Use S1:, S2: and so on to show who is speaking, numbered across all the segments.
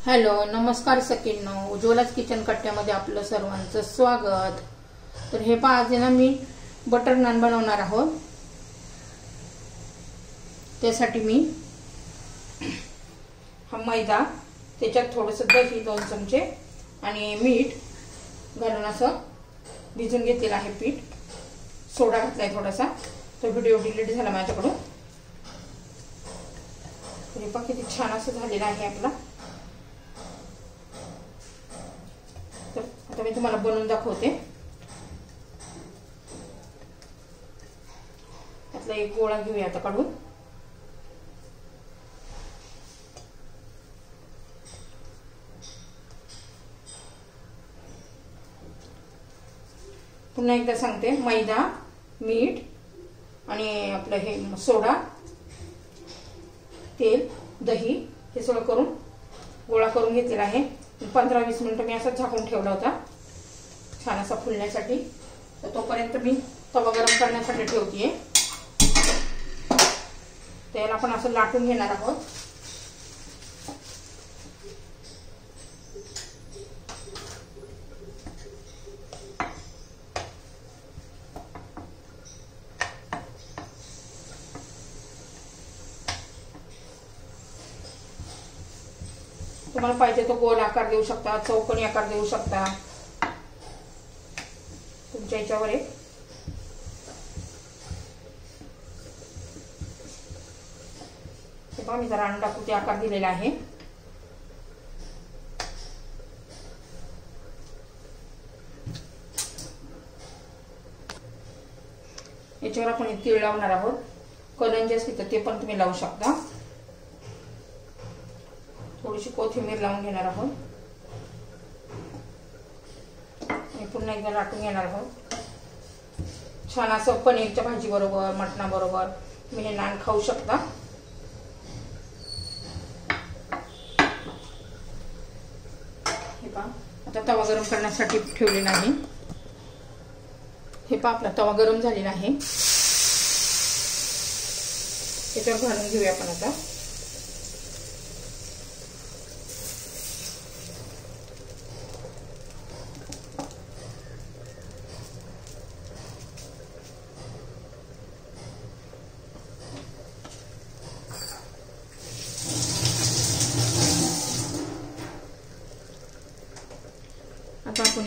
S1: Hello नमस्कार सखींनो, उज्ज्वलाच kitchen कट्ट्यामध्ये आपलं सर्वांचं स्वागत। तर हे पहा, आज ना मी बटर नान बनवणार आहोत। त्यासाठी मी हा मैदा, त्याच्यात थोडंसं दही 2 चमचे आणि मीठ घालून असं भिजून घेतलेलं आहे पीठ। सोडा घातलाय थोडासा, तो व्हिडिओ डिलीट झाला माझ्याकडून। हे पहा किती छान असं झालेलं आहे आपला। तर आता मी तुम्हाला बनवून दाखवते। त्यातला एक गोळा घेऊया आता काढून। पुन्हा एकदा सांगते, मैदा, मीठ आणि आपलं हे सोडा, तेल, दही हे सगळं करून गोळा करून घेतलेला आहे। 15-20 मिनिटं मी असं झाकून ठेवला होता छान असा फुलण्यासाठी। तर तोपर्यंत मी तवा गरम करण्यासाठी ठेवतेय। तेल आपण असं लाटून घेणार आहोत। तुम्हाला पाहिजे तो गोल आकार देऊ शकता, चौकोनी आकार देऊ शकता, तुमच्या याच्यावर आहे। हे पहा, मी जरा अंडाकृती आकार दिलेला आहे। याच्यावर आपण तीळ लावणार आहोत। कलंजी असते तर ते पण तुम्ही लावू शकता। थोडीशी कोथिंबीर लावून घेणार आहोत आणि पुन्हा एकदा लाटून घेणार आहोत। छान असं पनीरच्या भाजी बरोबर, मटणा बरोबर तुम्ही हे नान खाऊ शकता। हे पहा, आता तवा गरम करण्यासाठी ठेवलेला आहे। हे पहा, आपला तवा गरम झालेला आहे। याच्यावर घालून घेऊया आपण आता। आता आपण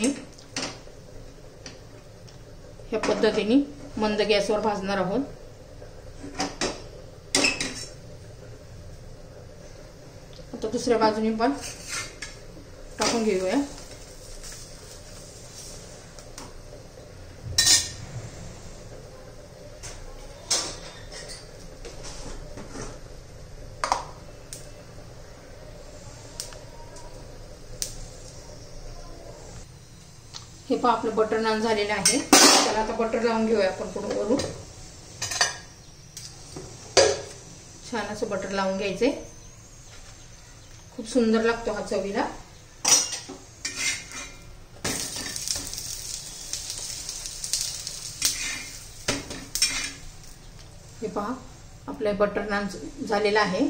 S1: ह्या पद्धतीने मंद गॅसवर भाजणार आहोत। आता दुसऱ्या बाजूने पण टाकून घेऊया। हे पहा, आपलं बटर नान झालेलं आहे। त्याला आता बटर लावून घेऊया आपण पुढे वरून। छान असं बटर लावून घ्यायचे, खूप सुंदर लागतो हा चवीला। हे पहा, आपलं बटर नान झालेलं आहे।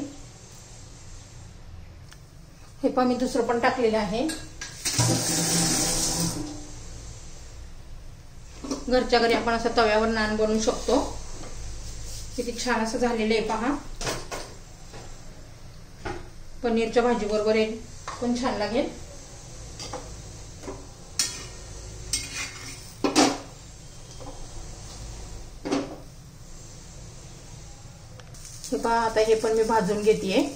S1: हे पहा, मी दुसरं पण टाकलेलं आहे। घरच्या घरी आपण असं तव्यावर नान बनवू शकतो। किती छान असं झालेलं आहे पहा। पनीरच्या भाजी बरोबर पण छान लागेल। हे पहा, आता हे पण मी भाजून घेतेय।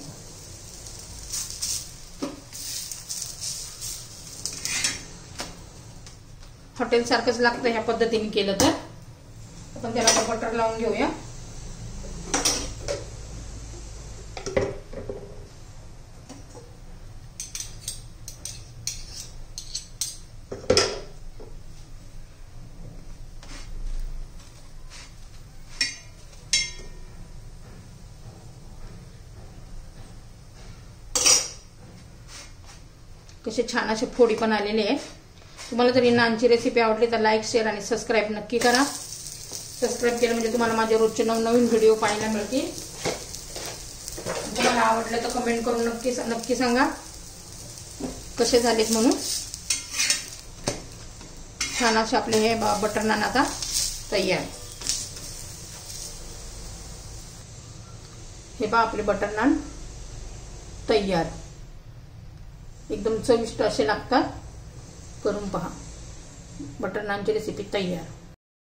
S1: हॉटेल सारखंच लागतं ह्या पद्धतीने केलं तर। आपण त्याला बटर लावून घेऊया। कसे छान असे फोडी पण आलेले आहे। तुम्हाला जर नानची रेसिपी आवडली तर लाईक, शेअर आणि सबस्क्राईब नक्की करा। सबस्क्राईब केलं म्हणजे तुम्हाला माझे रोजचे नवनवीन व्हिडिओ पाहायला मिळतील। तुम्हाला आवडलं तर कमेंट करून नक्की सांगा। कसे झालेत म्हणून. छान असे आपले हे बटर नान आता तयार. हे पहा आपले बटर नान तयार. एकदम चविष्ट असे लागतात. करून पहा. बटर नानची रेसिपी तयार.